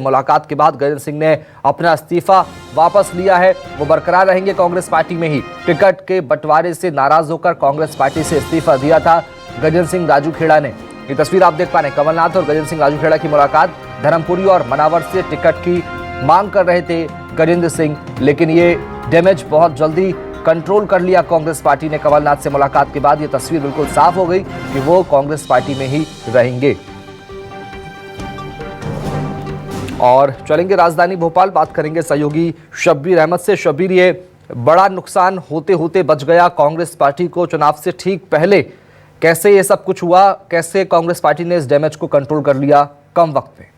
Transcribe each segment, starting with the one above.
मुलाकात के बाद गजेंद्र सिंह ने अपना इस्तीफा वापस लिया है। वो बरकरार रहेंगे कांग्रेस पार्टी में ही। टिकट के बंटवारे से नाराज होकर कांग्रेस पार्टी से इस्तीफा दिया था गजेंद्र सिंह राजूखेड़ा ने। ये तस्वीर आप देख पा रहे हैं, कमलनाथ और गजेंद्र सिंह राजूखेड़ा की मुलाकात। धर्मपुरी और मनावर से टिकट की मांग कर रहे थे गजेंद्र सिंह, लेकिन ये डैमेज बहुत जल्दी कंट्रोल कर लिया कांग्रेस पार्टी ने। कमलनाथ से मुलाकात के बाद ये तस्वीर बिल्कुल साफ हो गई कि वो कांग्रेस पार्टी में ही रहेंगे। और चलेंगे राजधानी भोपाल, बात करेंगे सहयोगी शब्बीर अहमद से। शब्बीर, ये बड़ा नुकसान होते होते बच गया कांग्रेस पार्टी को चुनाव से ठीक पहले। कैसे ये सब कुछ हुआ, कैसे कांग्रेस पार्टी ने इस डैमेज को कंट्रोल कर लिया कम वक्त में?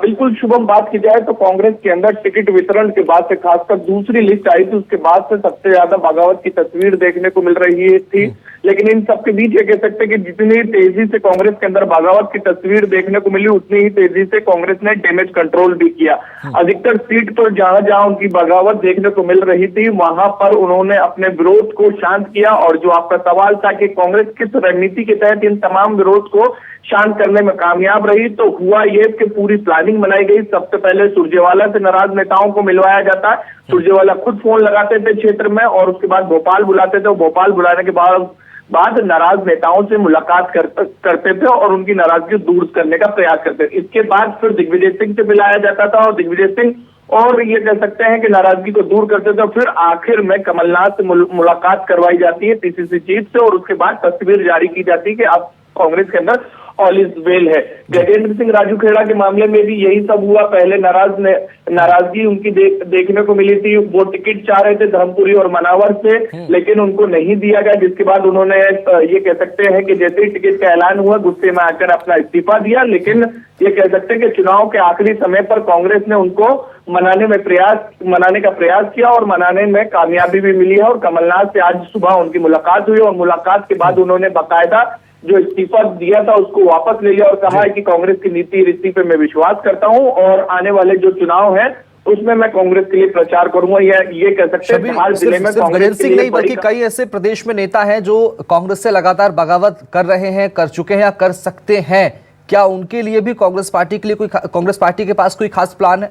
बिल्कुल शुभम, बात की जाए तो कांग्रेस के अंदर टिकट वितरण के बाद से खासकर दूसरी लिस्ट आई थी, उसके बाद से सबसे ज्यादा बगावत की तस्वीर देखने को मिल रही थी। लेकिन इन सबके बीच ये कह सकते हैं कि जितनी तेजी से कांग्रेस के अंदर बगावत की तस्वीर देखने को मिली, उतनी ही तेजी से कांग्रेस ने डैमेज कंट्रोल भी किया। अधिकतर सीट पर जहां जहां उनकी बगावत देखने को मिल रही थी, वहां पर उन्होंने अपने विरोध को शांत किया। और जो आपका सवाल था कि कांग्रेस किस रणनीति के तहत इन तमाम विरोध को शांत करने में कामयाब रही, तो हुआ ये कि पूरी प्लानिंग बनाई गई। सबसे पहले सुरजेवाला से नाराज नेताओं को मिलवाया जाता। सुरजेवाला खुद फोन लगाते थे क्षेत्र में और उसके बाद भोपाल बुलाते थे। भोपाल बुलाने के बाद नाराज नेताओं से मुलाकात करते थे और उनकी नाराजगी दूर करने का प्रयास करते थे। इसके बाद फिर दिग्विजय सिंह से मिलाया जाता था और दिग्विजय सिंह और ये कह सकते हैं कि नाराजगी को दूर करते थे। फिर आखिर में कमलनाथ से मुलाकात करवाई जाती है पीसीसी चीफ से और उसके बाद तस्वीर जारी की जाती है कि अब कांग्रेस के अंदर ऑल इज वेल है। गजेंद्र सिंह राजूखेड़ा के मामले में भी यही सब हुआ। पहले नाराजगी उनकी देखने को मिली थी। वो टिकट चाह रहे थे धर्मपुरी और मनावर से, लेकिन उनको नहीं दिया गया, जिसके बाद उन्होंने ये कह सकते हैं कि जैसे ही टिकट का ऐलान हुआ, गुस्से में आकर अपना इस्तीफा दिया। लेकिन ये कह सकते हैं कि चुनाव के आखिरी समय पर कांग्रेस ने उनको मनाने का प्रयास किया और मनाने में कामयाबी भी मिली है। और कमलनाथ से आज सुबह उनकी मुलाकात हुई और मुलाकात के बाद उन्होंने बाकायदा जो इस्तीफा दिया था उसको वापस ले लिया और कहा है कि कांग्रेस की नीति रीति पे मैं विश्वास करता हूं और आने वाले जो चुनाव है उसमें मैं कांग्रेस के लिए प्रचार करूंगा। ये कह सकते हैं हाल जिले में गजेंद्र सिंह नहीं बल्कि कई ऐसे प्रदेश में नेता हैं जो कांग्रेस से लगातार बगावत कर रहे हैं, कर चुके हैं या कर सकते हैं। क्या उनके लिए भी कांग्रेस पार्टी के पास कोई खास प्लान है?